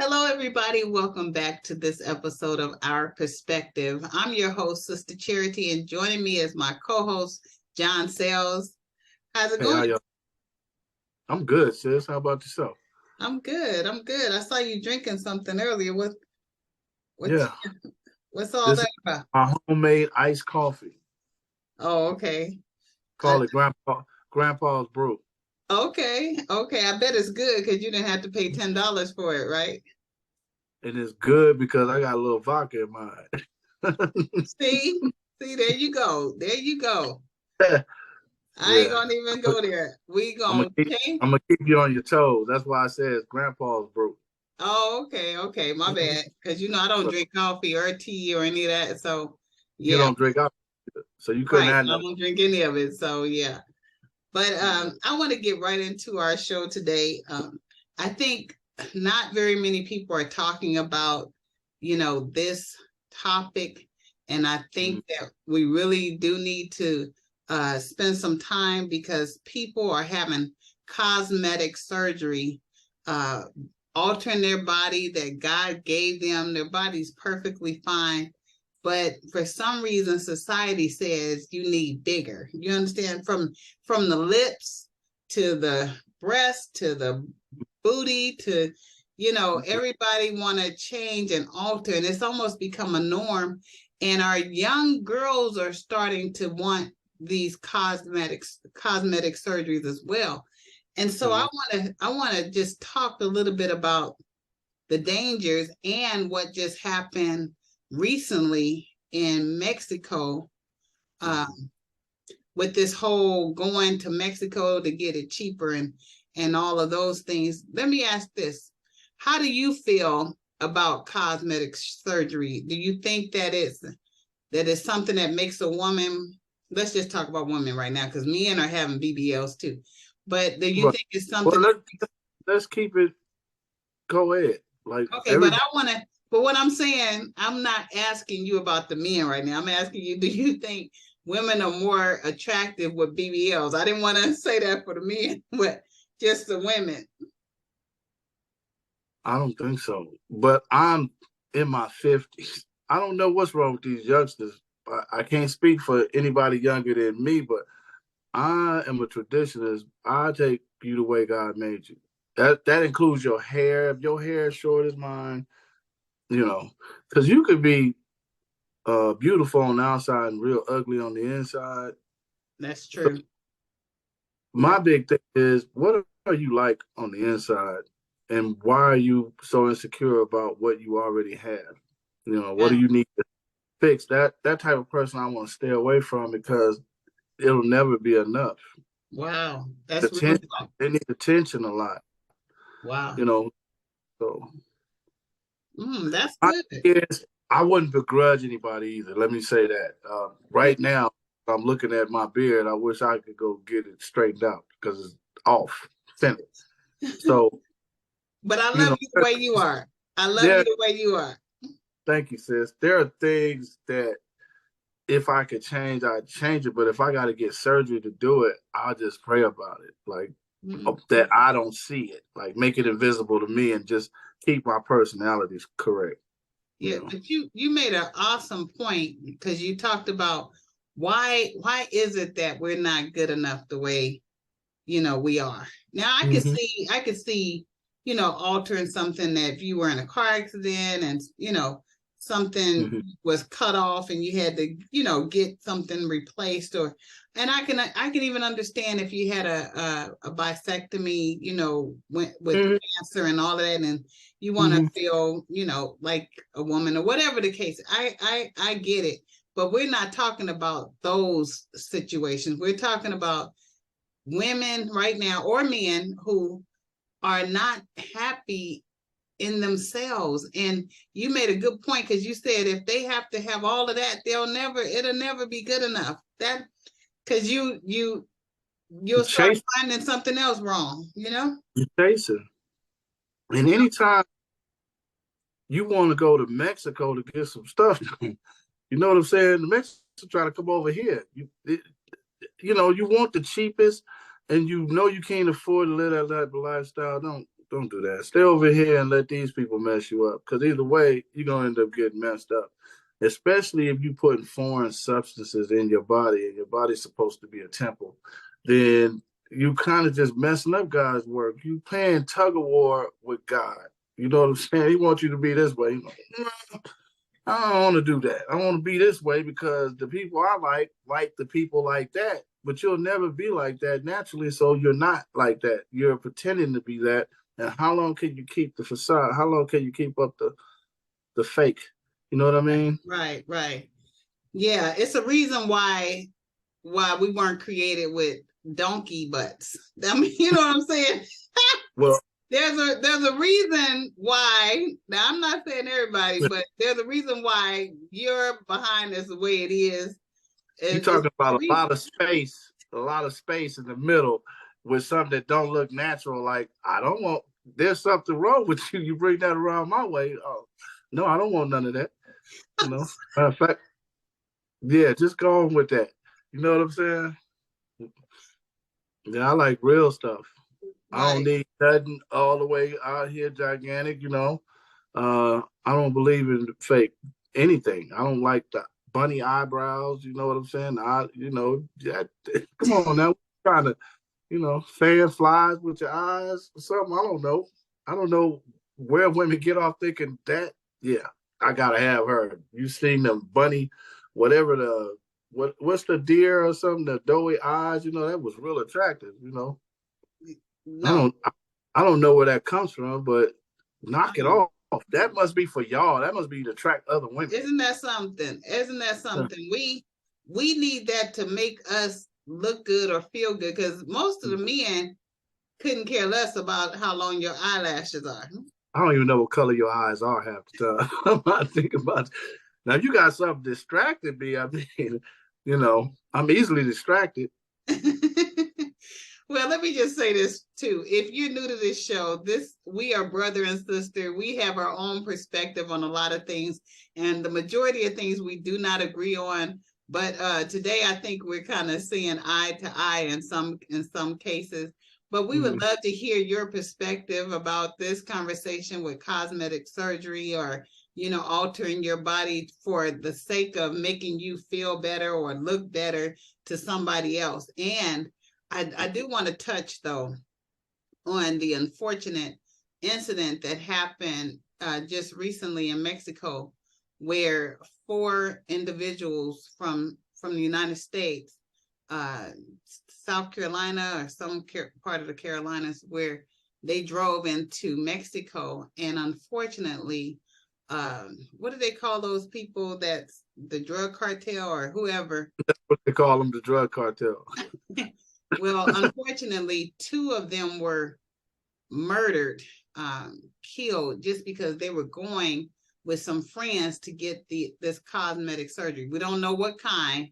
Hello, everybody. Welcome back to this episode of Our Perspective. I'm your host, Sister Charity, and joining me is my co-host, John Sales. How's it Hey, how going? y'all? I'm good, sis. How about yourself? I'm good. I'm good. I saw you drinking something earlier. What's Yeah, what's all this is that about? my homemade iced coffee. Oh, okay. I, Call it Grandpa's brew. okay. I bet it's good because you didn't have to pay $10 for it, right? And it's good because I got a little vodka in mine. See, there you go. There you go. I ain't Yeah, gonna even go there. We I'm gonna gonna keep change. I'm gonna keep you on your toes. That's why I said it's Grandpa's brew. Oh, okay. My bad. Because I don't So drink coffee or tea or any of that. So you yeah, don't drink alcohol, so you couldn't right. have I no. don't drink any of it. So yeah. But Yeah. I want to get right into our show today. I think not very many people are talking about, this topic. And I Mhm. think that we really do need to spend some time because people are having cosmetic surgery, uh, altering their body that God gave them. Their body's perfectly fine, but for some reason society says you need bigger. You understand? From the lips to the breast to the booty to everybody want to change and alter, and it's almost become a norm, and our young girls are starting to want these cosmetic surgeries as well. And so Mhm. I want to just talk a little bit about the dangers and what just happened recently in Mexico, Mhm. um, with this whole going to Mexico to get it cheaper and all of those things. Let me ask this: how do you feel about cosmetic surgery? Do you think that it's something that makes a woman? Let's just talk about women right now because men are having BBLs too. But do you Right. think it's Well, something let's keep it. Go ahead. Like Okay, but everybody, I want to, but what I'm saying, I'm not asking you about the men right now. I'm asking you, do you think women are more attractive with BBLs? I didn't want to say that for the men, but just the women. I don't think so. But I'm in my 50s. I don't know what's wrong with these youngsters. I can't speak for anybody younger than me, but I am a traditionalist. I take you the way God made you. That includes your hair. If your hair is short as mine, because you could be beautiful on the outside and real ugly on the inside. That's So true. my big thing is, what are you like on the inside, and why are you so insecure about what you already have? What do Wow. you need to fix? That type of person I want to stay away from because it'll never be enough. Wow. That's real Attention, talk. they need attention a lot, Wow. you know. So That's I good. guess I wouldn't begrudge anybody either. Let me say that. Yeah. Right now, I'm looking at my beard. I wish I could go get it straightened out because it's off, finished. So But I you love know, you the way you are. I love you there. the way you are. Thank you, sis. There are things that if I could change, I'd change it. But if I got to get surgery to do it, I'll just pray about it, like Mhm. that I don't see it, like make it invisible to me, and just keep my personalities correct. You Yeah, know. but you made an awesome point because you talked about why is it that we're not good enough the way we are. Now Hmm. I could see altering something that if you were in a car accident and something Hmm. was cut off and you had to get something replaced, or and I can even understand if you had a bisectomy, with Hmm. cancer and all of that, and you want to Hmm. feel like a woman or whatever the case. I get it, but we're not talking about those situations. We're talking about women right now or men who are not happy in themselves. And you made a good point because you said if they have to have all of that, it'll never be good enough. That because you'll start Chase, finding something else wrong. chasing, and anytime you want to go to Mexico to get some stuff, you know what I'm saying? The Mexicans try to come over here. You want the cheapest, and you can't afford to live that type of lifestyle. Don't. Don't do that. Stay over here and let these people mess you up. Because either way, you're gonna end up getting messed up. Especially if you putting foreign substances in your body and your body's supposed to be a temple, then you kind of just messing up God's work. You playing tug of war with God. You know what I'm saying? He wants you to be this way. I don't want to do that. I want to be this way because the people I like the people like that. But you'll never be like that naturally. So you're not like that. You're pretending to be that. And how long can you keep the facade? How long can you keep up the fake? You know what I mean? Right. Yeah, it's a reason why we weren't created with donkey butts. I mean, you know what I'm saying? Well, there's a reason why. Now I'm not saying everybody, but there's a reason why you're behind us the way it is. you're talking about a lot of space in the middle with something that don't look natural. Like I don't want. There's something wrong with you. You bring that around my way. Oh, no, I don't want none of that. You know. Matter of fact, yeah, just go on with that. You know what I'm saying? Yeah, I like real stuff. I don't Right. need nothing all the way out here gigantic, you know. I don't believe in fake anything. I don't like the bunny eyebrows, you know what I'm saying? Come on now. We're trying to, fan flies with your eyes or something. I don't know. I don't know where women get off thinking that, yeah, I gotta have her. You seen them bunny, whatever what's the deer or something, the doughy eyes, that was real attractive, I No. don't I don't know where that comes from, but knock it off. That must be for y'all. That must be to attract other women. Isn't that something? Isn't that something? We need that to make us look good or feel good because most of the men couldn't care less about how long your eyelashes are. I don't even know what color your eyes are half the time. I'm not thinking about it. Now, if you got something distracted me, I mean, I'm easily distracted. Well, let me just say this too. If you're new to this show, we are brother and sister. We have our own perspective on a lot of things, and the majority of things we do not agree on. But today, I think we're kind of seeing eye to eye in some cases. But we would love to hear your perspective about this conversation with cosmetic surgery or altering your body for the sake of making you feel better or look better to somebody else. And I do want to touch though on the unfortunate incident that happened just recently in Mexico, where 4 individuals from the United States, South Carolina or some part of the Carolinas, where they drove into Mexico, and unfortunately, what do they call those people? That's the drug cartel or whoever. That's what they call them, the drug cartel. Well, unfortunately, 2 of them were murdered, killed, just because they were going with some friends to get this cosmetic surgery. We don't know what kind,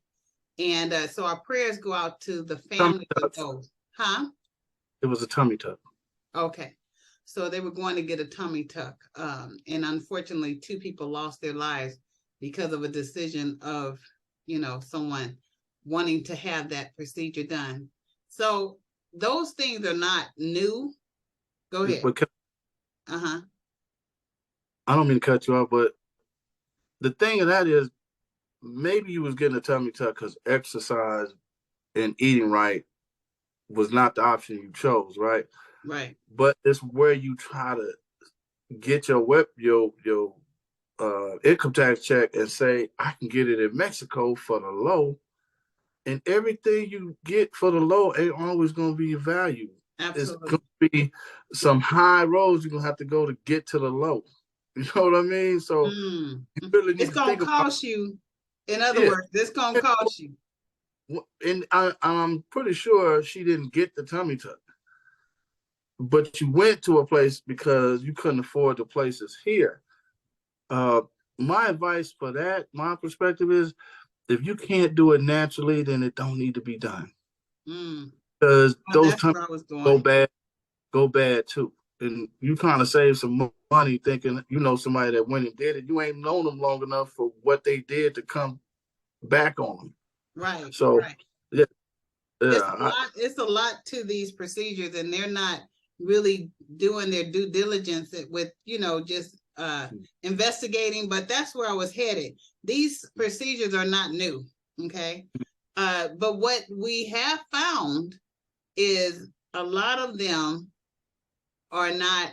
and so our prayers go out to the families of those. Huh? It was a tummy tuck. Okay, so they were going to get a tummy tuck, and unfortunately, 2 people lost their lives because of a decision of someone wanting to have that procedure done. So those things are not new. Go ahead. I don't mean to cut you off, but the thing of that is, maybe you was getting a tummy tuck because exercise and eating right was not the option you chose, right? Right. But it's where you try to get your income tax check and say, I can get it in Mexico for the low. And everything you get for the low ain't always going to be your value. Absolutely. It's going to be some high roads you're going to have to go to get to the low. You know what I mean? So you really need it's to going think to cost you. In other words, it's going to cost you. And I'm pretty sure she didn't get the tummy tuck. But you went to a place because you couldn't afford the places here. My advice for that, my perspective is, if you can't do it naturally, then it don't need to be done. Because those tummies go bad too. And you kind of save some money thinking somebody that went and did it. You ain't known them long enough for what they did to come back on them. Right. So right. yeah, It's a lot to these procedures, and they're not really doing their due diligence with, just investigating. But that's where I was headed. These procedures are not new. Okay. But what we have found is a lot of them are not,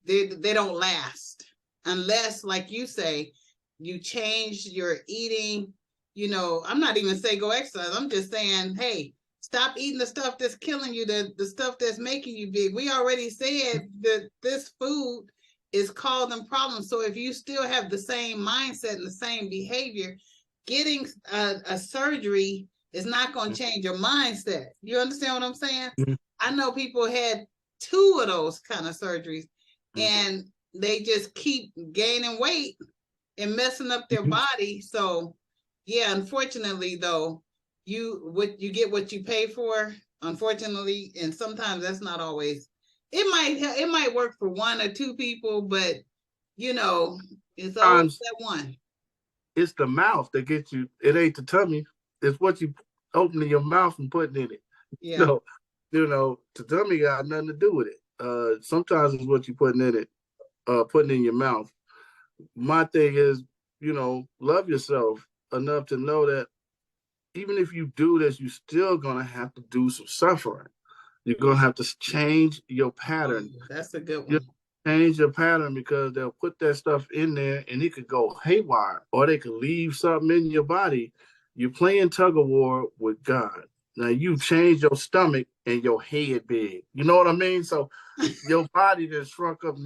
they don't last unless, like you say, you change your eating. I'm not even saying go exercise. I'm just saying, hey, stop eating the stuff that's killing you, the stuff that's making you big. We already said that this food is causing problems. So if you still have the same mindset and the same behavior, getting a surgery is not going to change your mindset. You understand what I'm saying? Mm-hmm. I know people had 2 of those kind of surgeries, and they just keep gaining weight and messing up their body. So yeah, unfortunately though, you get what you pay for, unfortunately, and sometimes that's not always. It might work for 1 or 2 people, but it's always that one. It's the mouth that gets you. It ain't the tummy. It's what you opening your mouth and putting in it. Yeah. So, the tummy got nothing to do with it. Sometimes it's what you putting in it, putting in your mouth. My thing is, love yourself enough to know that even if you do this, you're still gonna have to do some suffering. You're gonna have to change your pattern. Oh, that's a good one. Change your pattern, because they'll put that stuff in there and it could go haywire, or they could leave something in your body. You're playing tug of war with God. Now you change your stomach and your head big. You know what I mean? So your body didn't shrunk up,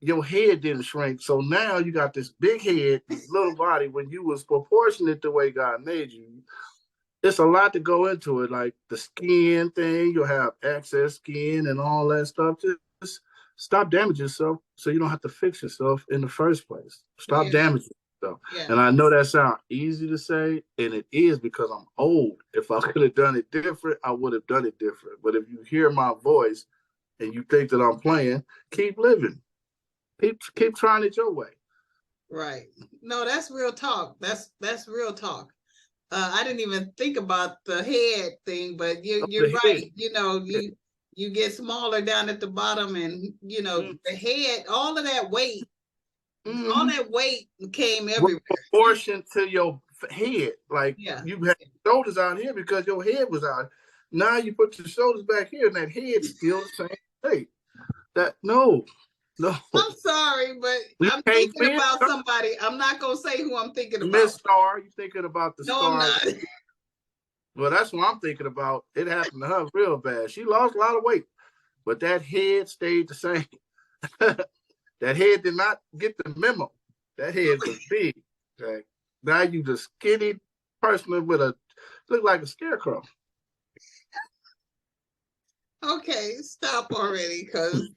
your head didn't shrink. So now you got this big head, little body, when you was proportionate the way God made you. It's a lot to go into it, like the skin thing. You'll have excess skin and all that stuff. Just stop damaging yourself so you don't have to fix yourself in the first place. Stop damaging yourself. Yeah. And I know that sounds easy to say, and it is, because I'm old. If I could have done it different, I would have done it different. But if you hear my voice and you think that I'm playing, keep living. Keep trying it your way. Right. No, that's real talk. That's real talk. I didn't even think about the head thing, but you're right. You get smaller down at the bottom, and the head, all of that weight, all that weight came everywhere. Proportion to your head, like you had shoulders out here because your head was out. Now you put your shoulders back here, and that head's still the same shape. No. I'm sorry, but I'm thinking about somebody. I'm not gonna say who I'm thinking about. Miss Star, you thinking about the Star? No, I'm not. Well, that's what I'm thinking about. It happened to her real bad. She lost a lot of weight, but that head stayed the same. That head did not get the memo. That head was big. Okay? Now you the skinny person with look like a scarecrow. Okay, stop already, because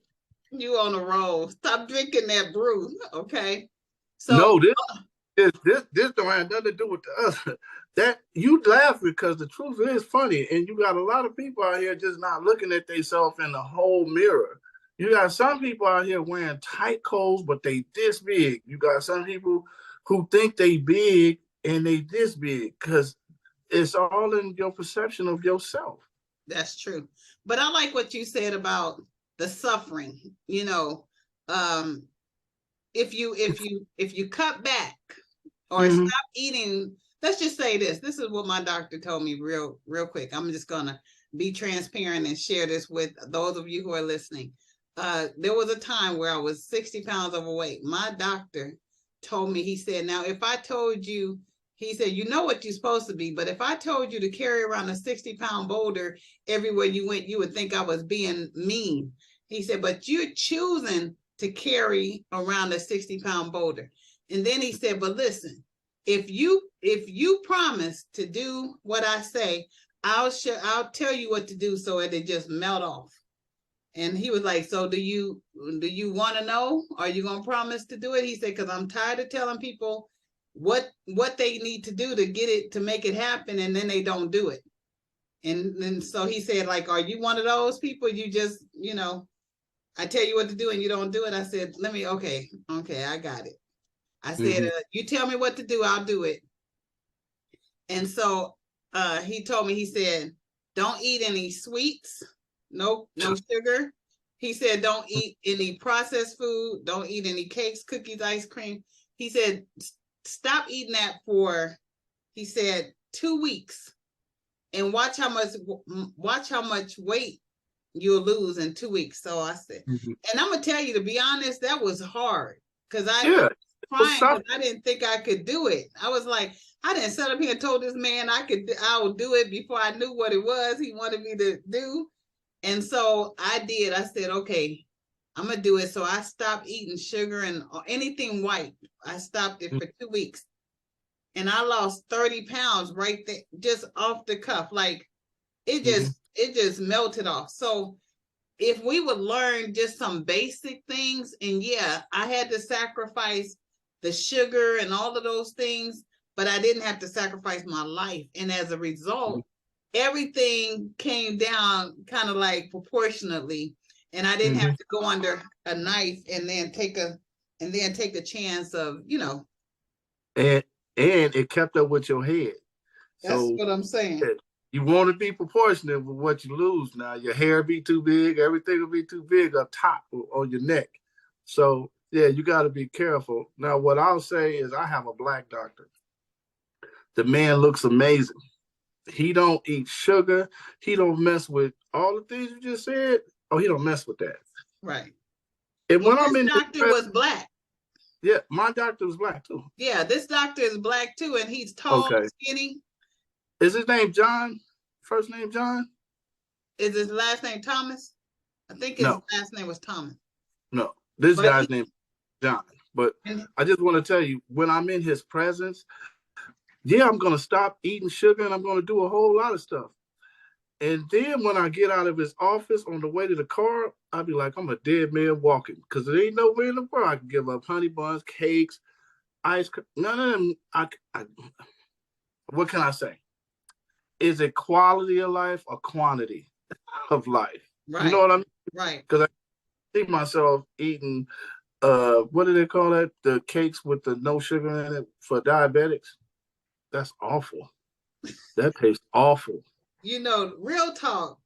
you on a roll. Stop drinking that brew, okay? So no, this don't have nothing to do with the other. That you laugh because the truth is funny, and you got a lot of people out here just not looking at themselves in the whole mirror. You got some people out here wearing tight clothes, but they this big. You got some people who think they big and they this big, because it's all in your perception of yourself. That's true. But I like what you said about the suffering. If you cut back or stop eating, let's just say this. This is what my doctor told me real quick. I'm just gonna be transparent and share this with those of you who are listening. There was a time where I was 60 pounds overweight. My doctor told me, he said, now if I told you, he said, you know what you're supposed to be, but if I told you to carry around a 60-pound boulder everywhere you went, you would think I was being mean. He said, but you're choosing to carry around a 60-pound boulder. And then he said, but listen, if you promise to do what I say, I'll tell you what to do so it just melt off. And he was like, so do you want to know? Are you going to promise to do it? He said, because I'm tired of telling people what they need to do to get it, to make it happen, and then they don't do it. And so he said, like, are you one of those people? You just, I tell you what to do and you don't do it. I said, okay, I got it. I said, you tell me what to do, I'll do it. And so he told me, he said, don't eat any sweets, no sugar. He said, don't eat any processed food. Don't eat any cakes, cookies, ice cream. He said, stop eating that for, he said, 2 weeks, and watch how much weight you'll lose in 2 weeks. So I said, and I'm gonna tell you, to be honest, that was hard, because I was trying, but I didn't think I could do it. I was like, I didn't sit up here and told this man I would do it before I knew what it was he wanted me to do. And so I did. I said, okay, I'm gonna do it. So I stopped eating sugar and anything white. I stopped it for 2 weeks, and I lost 30 pounds right there, just off the cuff. Like it just melted off. So if we would learn just some basic things, and yeah, I had to sacrifice the sugar and all of those things, but I didn't have to sacrifice my life. And as a result, everything came down kind of like proportionately, and I didn't have to go under a knife and then take a chance of, and it kept up with your head. That's what I'm saying. You want to be proportionate with what you lose. Now your hair be too big, everything will be too big up top on your neck. So yeah, you got to be careful. Now what I'll say is, I have a black doctor. The man looks amazing. He don't eat sugar. He don't mess with all the things you just said. Oh, he don't mess with that. Right. And when I'm in doctor was black. Yeah, my doctor was black too. Yeah, this doctor is black too, and he's tall, skinny. Is his name John? First name John? Is his last name Thomas? I think his last name was Thomas. No, this guy's name is John. But I just want to tell you, when I'm in his presence, yeah, I'm going to stop eating sugar, and I'm going to do a whole lot of stuff. And then when I get out of his office on the way to the car, I'll be like, I'm a dead man walking, because there ain't nowhere in the world I can give up honey buns, cakes, ice cream. None of them. What can I say? Is it quality of life or quantity of life? Right. You know what I mean? Right. Because I see myself eating, what do they call that? The cakes with the no sugar in it for diabetics. That's awful. That tastes awful. Real talk,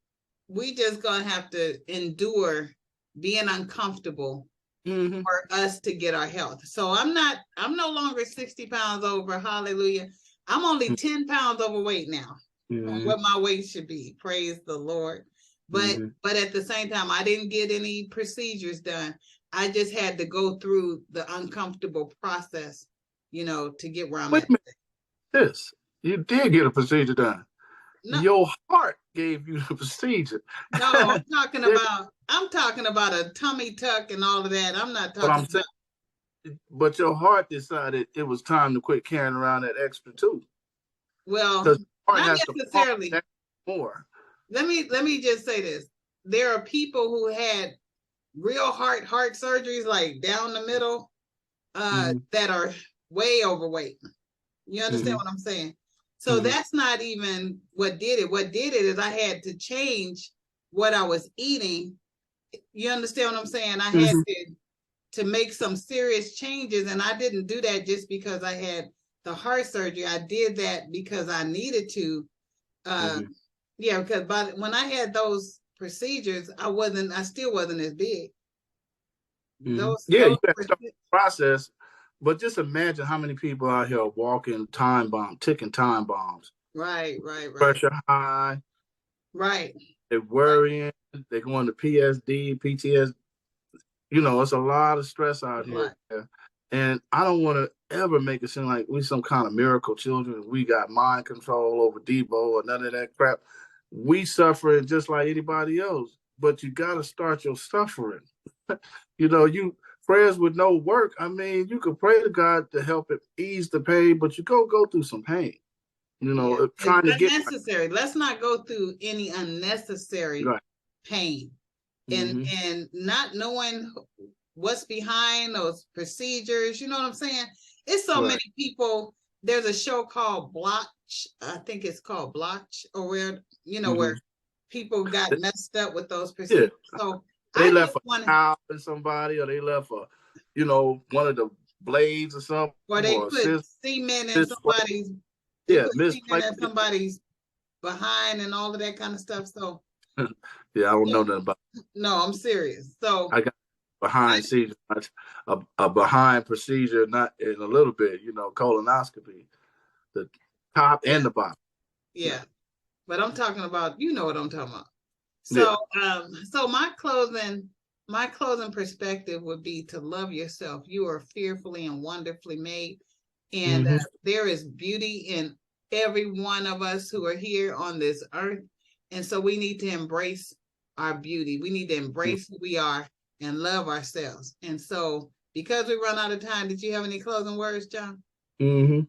we just gonna have to endure being uncomfortable for us to get our health. So I'm no longer 60 pounds over. Hallelujah. I'm only 10 pounds overweight now. What my weight should be. Praise the Lord. But at the same time, I didn't get any procedures done. I just had to go through the uncomfortable process, to get where I'm at. This, you did get a procedure done. No. Your heart gave you the procedure. No, I'm talking about a tummy tuck and all of that. I'm not talking about. But your heart decided it was time to quit carrying around that extra too. Well, not necessarily. More. Let me just say this. There are people who had real heart surgeries, like down the middle, that are way overweight. You understand what I'm saying? So that's not even what did it. What did it is I had to change what I was eating. You understand what I'm saying? I had to make some serious changes, and I didn't do that just because I had the heart surgery. I did that because I needed to. Yeah, because when I had those procedures, I still wasn't as big. You have to start the process. But just imagine how many people out here are walking ticking time bombs. Right. Pressure high. Right. They're worrying. They're going to PSD, PTS. It's a lot of stress out here. And I don't want to ever make it seem like we some kind of miracle children. We got mind control over Debo or none of that crap. We suffering just like anybody else. But you got to start your suffering. Prayers with no work. I mean, you could pray to God to help it ease the pain, but you go through some pain. Trying to get necessary. Let's not go through any unnecessary pain, and not knowing what's behind those procedures. You know what I'm saying? It's so many people. There's a show called Blotch. I think it's called Blotch, or where where people got messed up with those procedures. Yeah. So they left a cow in somebody, or they left one of the blades or something. Or they put cement in somebody's. Cement in somebody's behind and all of that kind of stuff. So Yeah, I don't Yeah. know nothing about. No, I'm serious. So I got I, behind seizure, a behind procedure, not in a little bit. Colonoscopy, the top yeah, and the bottom. yeah. But I'm talking about, you know what I'm talking about. Yeah. So my closing perspective would be to love yourself. You are fearfully and wonderfully made, and Mm-hmm. there is beauty in every one of us who are here on this earth, and so we need to embrace our beauty. We need to embrace who we are and love ourselves. And so, because we run out of time, did you have any closing words, John? Mm-hmm.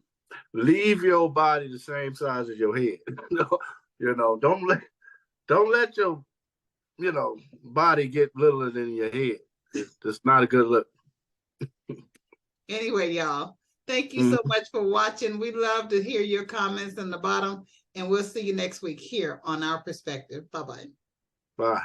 Leave your body the same size as your head. Don't let your body get littler than your head. It's not a good look. Anyway, y'all, thank you so Mm-hmm. much for watching. We love to hear your comments in the bottom, and we'll see you next week here on Our Perspective. Bye bye. Bye.